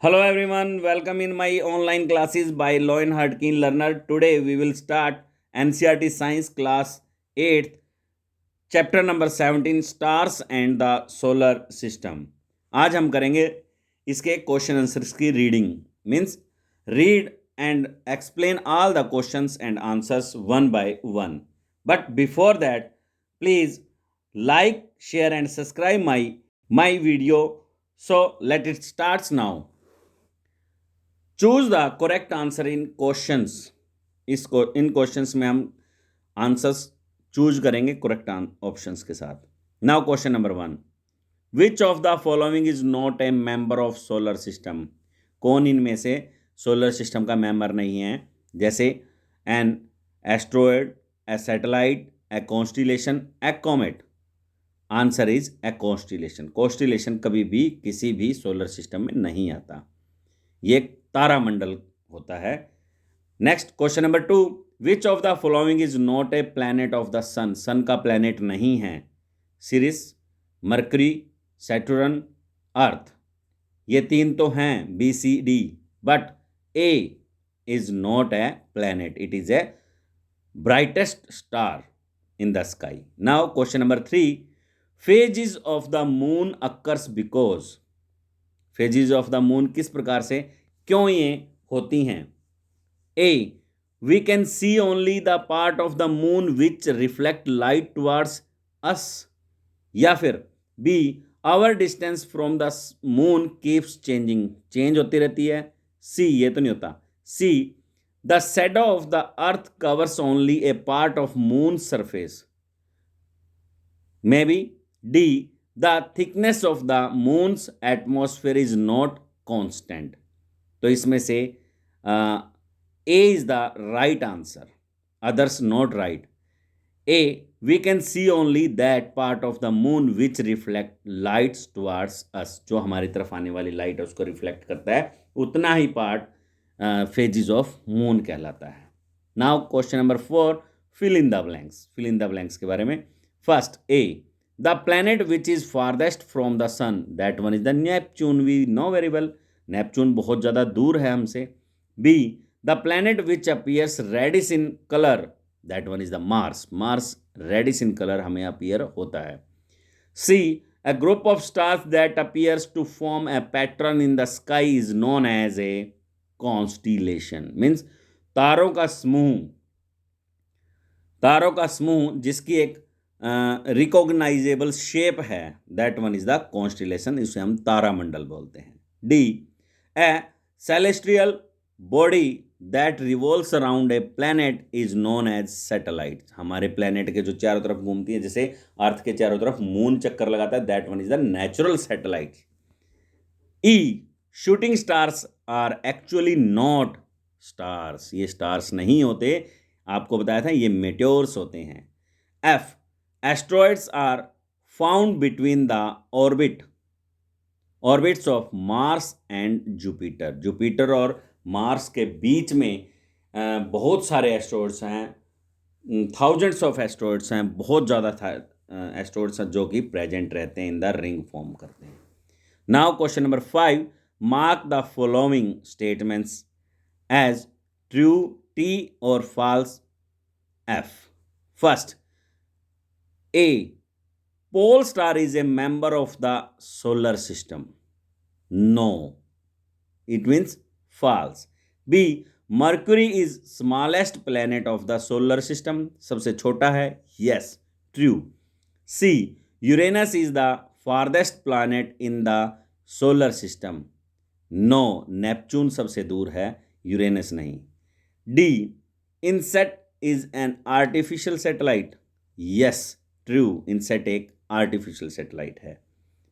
Hello everyone, welcome in my online classes by Lowenhart Keen Learner. Today we will start NCERT Science Class 8th, Chapter number 17 Stars and the Solar System. आज हम करेंगे इसके question answers की reading means read and explain all the questions and answers one by one. But before that, please like, share and subscribe my video. So let it starts now. Choose the correct answer in questions. In questions में हम answers choose करेंगे correct options के साथ. Now question number 1. Which of the following is not A member of solar system. कौन इनमें से solar system का member नहीं है? जैसे an asteroid, a satellite, a constellation, a comet. Answer is a constellation. Constellation कभी भी किसी भी सोलर सिस्टम में नहीं आता. ये तारामंडल होता है. Next question number 2. Which of the following is not a planet of the sun. Sun का प्लैनेट नहीं है. Sirius, Mercury, Saturn, Earth. ये तीन तो हैं B C D, but A is not a planet. It is a brightest star in the sky. Now question number 3. Phases of the moon occurs because. Phases of the moon किस प्रकार से, क्यों ये होती हैं? ए, we can see only the part of the moon which reflect light towards us. या फिर B, our distance from the moon keeps changing. Change होती रहती है. सी, ये तो नहीं होता. C, the shadow of the earth covers only a part of moon surface. May be D, the thickness of the moon's atmosphere is not constant. तो इसमें से A is the right answer, others not right. A, we can see only that part of the moon which reflect lights towards us. जो हमारी तरफ आने वाली light है उसको रिफ्लेक्ट करता है, उतना ही पार्ट फेजेस ऑफ मून कहलाता है. Now question number 4. Fill in the blanks. Fill in the blanks के बारे में. First, A, the planet which is farthest from the sun, that one is the Neptune. We know very well, Neptune बहुत ज़्यादा दूर है हमसे. B, the planet which appears reddish in colour, that one is the Mars. Mars reddish in colour हमें appear होता है. सी, a group of stars that appears to form a pattern in the sky is known as a constellation. Means तारों का समूह. तारों का समूह जिसकी एक रिकॉग्नाइजेबल शेप है, that one is the constellation. इसे हम तारामंडल बोलते हैं. D, A celestial body that revolves around a planet is known as satellite. हमारे प्लेनेट के जो चारों तरफ घूमती है, जैसे अर्थ के चारों तरफ मून चक्कर लगाता है, that one is the natural satellite. E, shooting stars are actually not stars. ये स्टार्स नहीं होते, आपको बताया था, ये मेट्योर्स होते हैं. F, asteroids are found between the orbits of Mars and Jupiter. Jupiter और मार्स के बीच में बहुत सारे एस्ट्रॉइड्स हैं, थाउजेंड्स ऑफ एस्ट्रॉइड्स हैं, बहुत ज़्यादा एस्ट्रॉइड्स हैं जो कि प्रेजेंट रहते हैं, इन द रिंग फॉर्म करते हैं. Now question number 5. Mark the following statements as true T और false F. First, A, Pole star is a member of the solar system. No. It means false. B, Mercury is smallest planet of the solar system. सबसे छोटा है. Yes. True. C, Uranus is the farthest planet in the solar system. No. Neptune सबसे दूर है, Uranus नहीं. D, InSat is an artificial satellite. Yes. True. InSat एक artificial satellite है,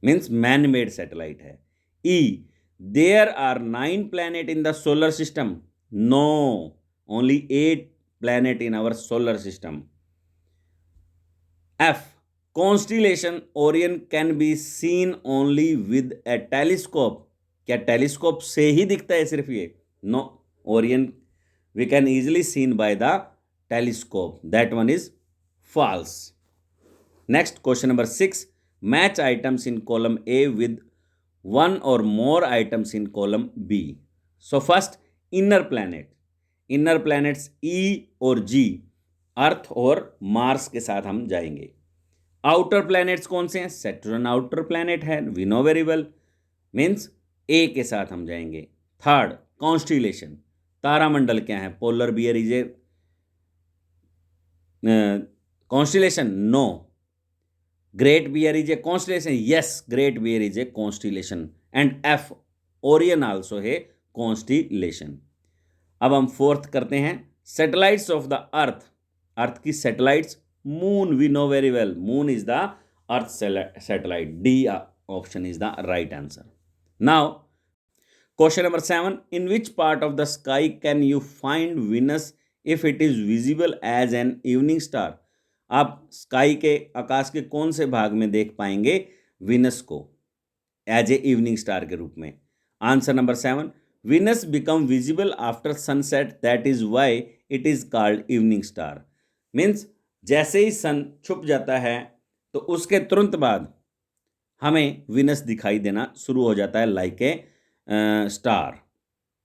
means man made satellite है. E, there are 9 planet in the solar system. No, only 8 planet in our solar system. F, constellation Orion can be seen only with a telescope. क्या telescope से ही दिखता है सिर्फ ये? No, Orion we can easily seen by the telescope. That one is false. Next, question number 6. Match items in column A with one or more items in column B. So first, inner planet. Inner planets E और G, अर्थ और Mars के साथ हम जाएंगे. Outer planets कौन से हैं? Saturn outer planet है, we know very well, means A के साथ हम जाएंगे. Third, constellation. तारामंडल क्या है? Polar bear is a constellation? No. Great bear is a constellation? Yes, great bear is a constellation. And F, Orion also है constellation. अब हम फोर्थ करते हैं, satellites of the earth. Earth की satellites, moon, we know very well, moon is the earth satellite. D option is the right answer. Now question number 7, in which part of the sky can you find Venus if it is visible as an evening star? आप sky के, आकाश के कौन से भाग में देख पाएंगे विनस को एज ए इवनिंग स्टार के रूप में? Answer number 7, Venus become visible after sunset, that is why it is called evening star. Means जैसे ही सन छुप जाता है तो उसके तुरंत बाद हमें विनस दिखाई देना शुरू हो जाता है, लाइक ए स्टार.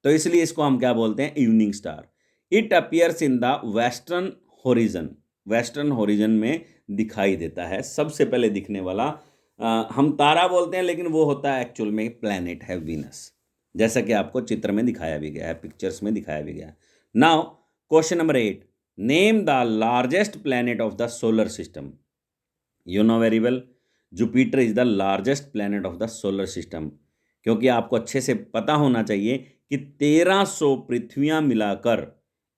तो इसलिए इसको हम क्या बोलते हैं? Evening star. It appears in the western horizon. Western horizon में दिखाई देता है. सबसे पहले दिखने वाला हम तारा बोलते हैं, लेकिन वो होता है एक्चुअल में प्लैनेट है विनस, जैसा कि आपको चित्र में दिखाया भी गया है, पिक्चर्स में दिखाया भी गया है. Now question number 8, name the largest planet of the solar system. You know very well, Jupiter is the largest planet of the solar system. क्योंकि आपको अच्छे से पता होना चाहिए कि 1300 पृथ्वियां मिलाकर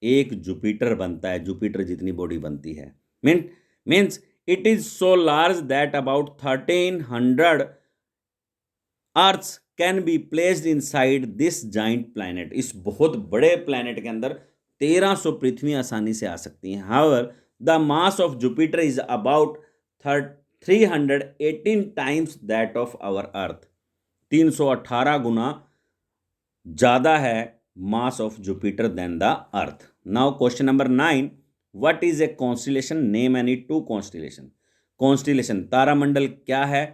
एक जुपिटर बनता है. जुपिटर जितनी बॉडी बनती है, means it is so large that about 1300 earths can be placed inside this giant planet. इस बहुत बड़े प्लैनेट के अंदर 1300 पृथ्वी आसानी से आ सकती हैं. However the mass of Jupiter is about 318 times that of our earth. 318 गुना ज़्यादा है mass of Jupiter than the earth. Now question number 9, what is a constellation? Name any 2 constellation. Constellation तारामंडल क्या है,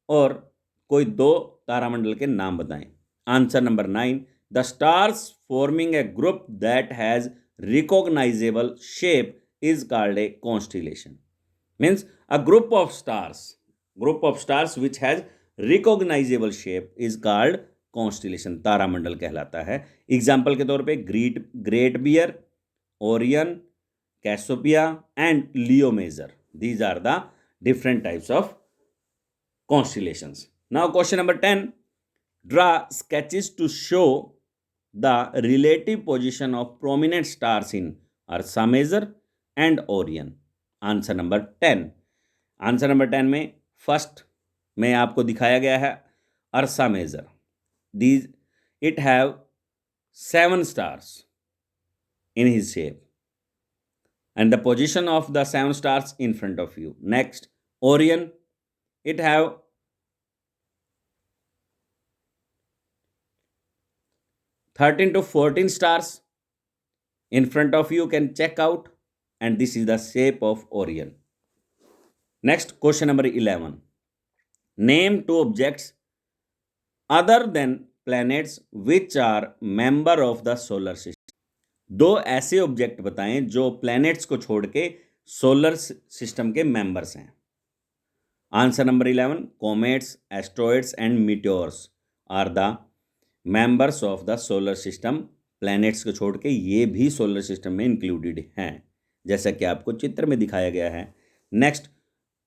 और कोई 2 तारामंडल के नाम बताएं. Answer number 9, the stars forming a group that has recognisable shape is called a constellation. Means a group of stars which has recognisable shape is called constellation. तारामंडल कहलाता है. एग्जाम्पल के तौर पे great bear, Orion, Cassiopeia and Leo major. These are the different types of constellations. Now question number 10, draw sketches to show the relative position of prominent stars in Ursa Major and Orion. Answer number 10. Answer number 10 में first में आपको दिखाया गया है Ursa Major. These it have 7 stars in his shape and the position of the 7 stars in front of you. Next, Orion, it have 13 to 14 stars in front of you, can check out, and this is the shape of Orion. Next, question number 11. Name 2 objects other than planets which are member of the solar system. 2 ऐसे object बताएं जो planets को छोड़ के solar system के members हैं. Answer number 11, comets, asteroids and meteors are the members of the solar system. Planets को छोड़ के ये भी सोलर सिस्टम में इंक्लूडेड हैं, जैसा कि आपको चित्र में दिखाया गया है. Next,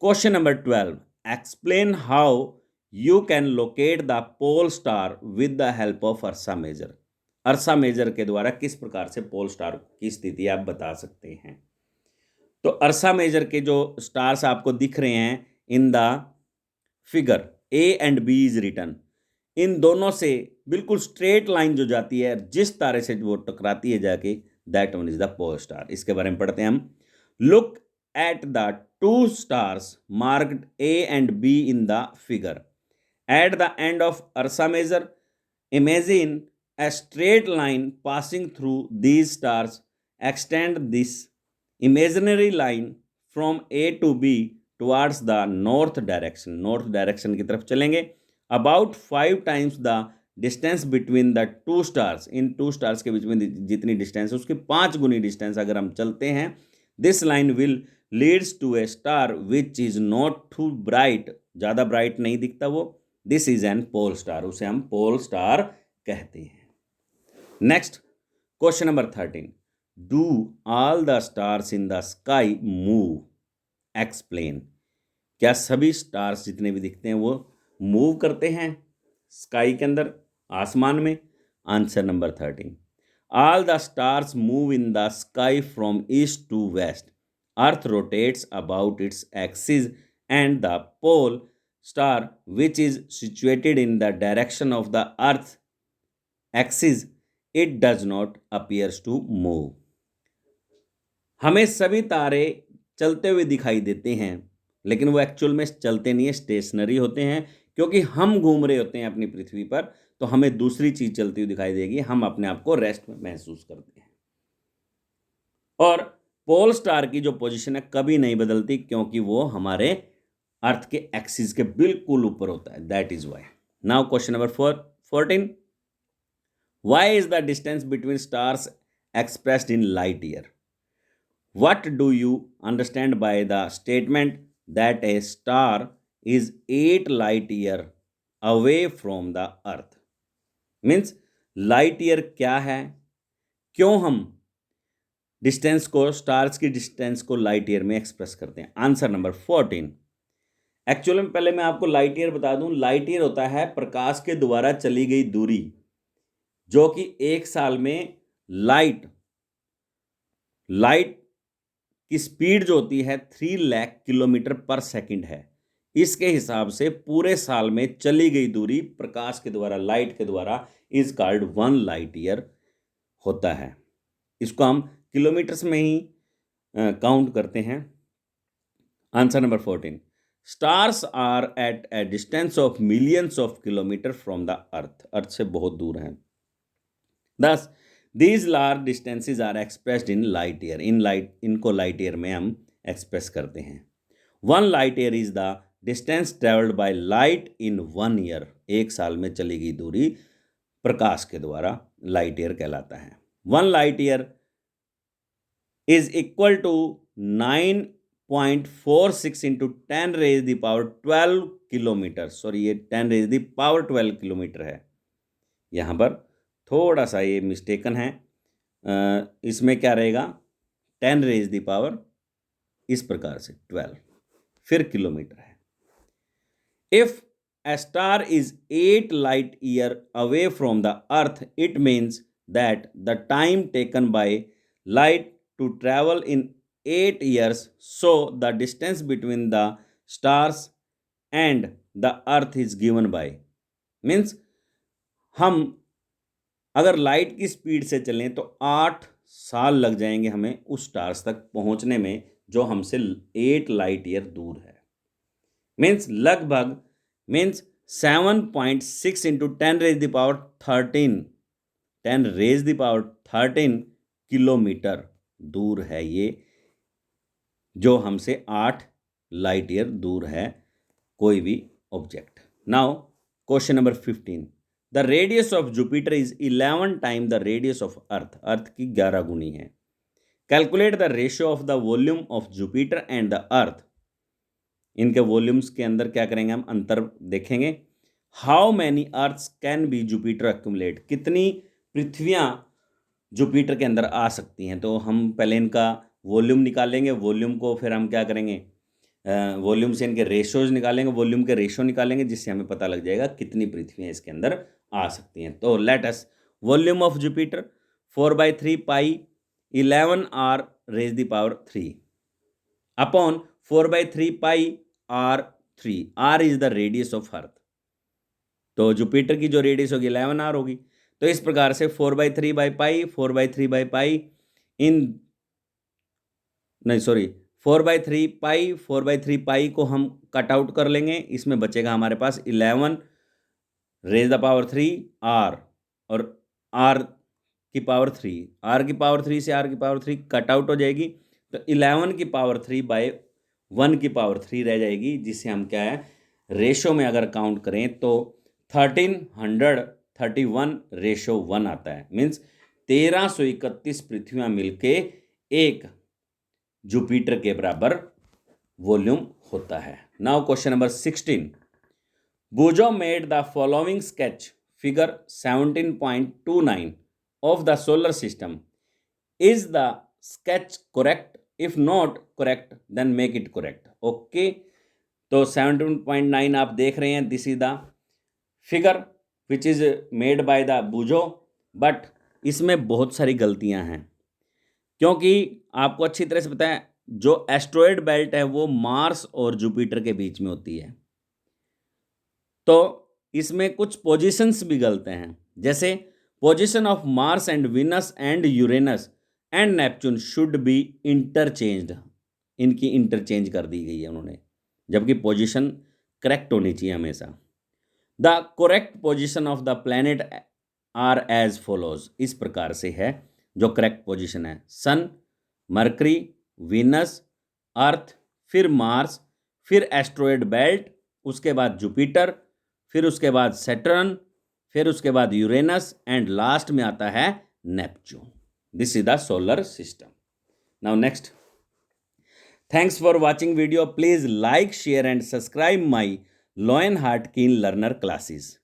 question number 12, explain how you can locate the pole star with the help of Ursa Major. Ursa Major के द्वारा किस प्रकार से पोल स्टार की स्थिति आप बता सकते हैं. तो अर्सा मेजर के जो स्टार्स आपको दिख रहे हैं in the figure, A and B is written, इन दोनों से बिल्कुल स्ट्रेट लाइन जो जाती है, जिस तारे से वो टकराती है जाके, that one is the pole star. इसके बारे में पढ़ते हैं हम. Look at the 2 stars marked A and B in the figure. At the end of Ursa Major, imagine a straight line passing through these stars. Extend this imaginary line from A to B towards the north direction. North direction की तरफ चलेंगे. About 5 times the distance between the two stars, इन two stars के बीच में जितनी distance है उसकी 5 गुनी डिस्टेंस अगर हम चलते हैं, this line will leads to a star which is not too bright, ज़्यादा ब्राइट नहीं दिखता वो, this is an pole star, उसे हम पोल स्टार कहते हैं। Next question number 13, do all the stars in the sky move, explain, क्या सभी स्टार्स जितने भी दिखते हैं वो मूव करते हैं स्काई के अंदर, आसमान में? Answer number 13, all the stars move in the sky from east to west, earth rotates about its axis and the pole star which is situated in the direction of the earth axis it does not appears to move. हमें सभी तारे चलते हुए दिखाई देते हैं लेकिन वो एक्चुअल में चलते नहीं है, स्टेशनरी होते हैं, क्योंकि हम घूम रहे होते हैं अपनी पृथ्वी पर, तो हमें दूसरी चीज चलती हुई दिखाई देगी, हम अपने आप को रेस्ट में महसूस करते हैं। और पोल स्टार की जो पोजीशन है कभी नहीं बदलती, क्योंकि वो हमारे अर्थ के एक्सिस के बिल्कुल ऊपर होता है, that is why. Now question number 14, why is the distance between stars expressed in light year? What do you understand by the statement that a star is 8 light year away from the earth? Means light year क्या है, क्यों हम distance को, stars की distance को light year में express करते हैं? आंसर नंबर 14, एक्चुअली में पहले मैं आपको लाइट ईयर बता दूं, लाइट ईयर होता है प्रकाश के द्वारा चली गई दूरी, जो कि एक साल में लाइट की स्पीड जो होती है 3 लाख किलोमीटर पर सेकंड है। इसके हिसाब से पूरे साल में चली गई दूरी प्रकाश के द्वारा, लाइट के द्वारा, इज कॉल्ड 1 लाइट ईयर होता है। इसको हम किलोमीटर्स में ही काउंट करते हैं। Answer number 14, stars are at a distance of millions of kilometres from the earth, earth से बहुत दूर हैं। दस These large distances are expressed in light year. इनको light year में हम express करते हैं। 1 light year is the distance traveled by light in 1 year. एक साल में चली गई दूरी प्रकाश के द्वारा light year कहलाता है। 1 light year is equal to 9.46 into 10 raised the power 12 kilometre, sorry ये 10 raised the power 12 किलोमीटर है। यहाँ पर थोड़ा सा ये मिस्टेकन है, इसमें क्या रहेगा, 10 रेज दी पावर इस प्रकार से 12, फिर किलोमीटर है। If a star is 8 light year away from the earth, it means that the time taken by light to travel in 8 years, so the distance between the stars and the earth is given by, means हम अगर light की speed से चलें तो 8 साल लग जाएंगे हमें उस स्टार्स तक पहुंचने में जो हमसे 8 लाइट ईयर दूर है। मीन्स लगभग 7.6 into 10 raise the power 13 kilometre दूर है ये, जो हमसे 8 लाइट ईयर दूर है कोई भी object. Now question number 15, the radius of Jupiter is 11 time the radius of earth, earth की 11 गुनी है। Calculate the ratio of the volume of Jupiter and the earth, इनके वॉल्यूम्स के अंदर क्या करेंगे हम, अंतर देखेंगे। How many earths can be Jupiter accumulate, कितनी पृथ्वियां जुपिटर के अंदर आ सकती हैं? तो हम पहले इनका वॉल्यूम निकालेंगे, वॉल्यूम को फिर हम क्या करेंगे, वॉल्यूम से इनके रेशोज निकालेंगे, वॉल्यूम के रेशो निकालेंगे, जिससे हमें पता लग जाएगा कितनी पृथ्वियां इसके अंदर आ सकती हैं। तो let us, volume of Jupiter 4/3 pi 11 r raise the power 3 upon 4/3 pi r3, r is the radius of earth, तो जुपिटर की जो रेडियस होगी 11 आर होगी। तो इस प्रकार से 4/3 बाई पाई 4/3 बाई पाई इन, नहीं सॉरी 4/3 पाई 4/3 पाई को हम कट आउट कर लेंगे, इसमें बचेगा हमारे पास 11 रेज द पावर 3 आर, और आर की पावर 3, आर की पावर 3 से आर की पावर 3 कट आउट हो जाएगी, तो 11 की पावर 3 बाय 1 की पावर 3 रह जाएगी, जिससे हम क्या है रेशो में अगर काउंट करें तो 1331:1 आता है, मीन्स 1331 पृथ्वियां मिलके एक जुपिटर के बराबर वॉल्यूम होता है। नाउ क्वेश्चन नंबर 16, बुजो made the following sketch figure 17.29 of the solar system. Is the sketch correct? If not correct, then make it correct. Okay, तो 17.9 आप देख रहे हैं, this is the figure which is made by the बुजो, but इसमें बहुत सारी गलतियां हैं, क्योंकि आपको अच्छी तरह से पता है जो एस्ट्रॉयड बेल्ट है वो मार्स और जुपिटर के बीच में होती है, तो इसमें कुछ पोजीशंस भी गलत हैं, जैसे position of Mars and Venus and Uranus and Neptune should be interchanged, इनकी इंटरचेंज कर दी गई है उन्होंने, जबकि पोजीशन करेक्ट होनी चाहिए हमेशा। The correct position of the planet are as follows, इस प्रकार से है जो करेक्ट पोजीशन है, सन, मरकरी, विनस, अर्थ, फिर मार्स, फिर एस्ट्रॉयड बेल्ट, उसके बाद जुपिटर, फिर उसके बाद सैटर्न, फिर उसके बाद यूरेनस एंड लास्ट में आता है Neptune. This is the solar system. Now next, thanks for watching video, please like, share and subscribe my Lionheart keen learner classes.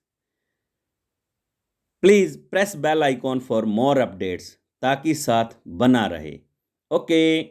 Please press bell icon for more updates, ताकि साथ बना रहे। Okay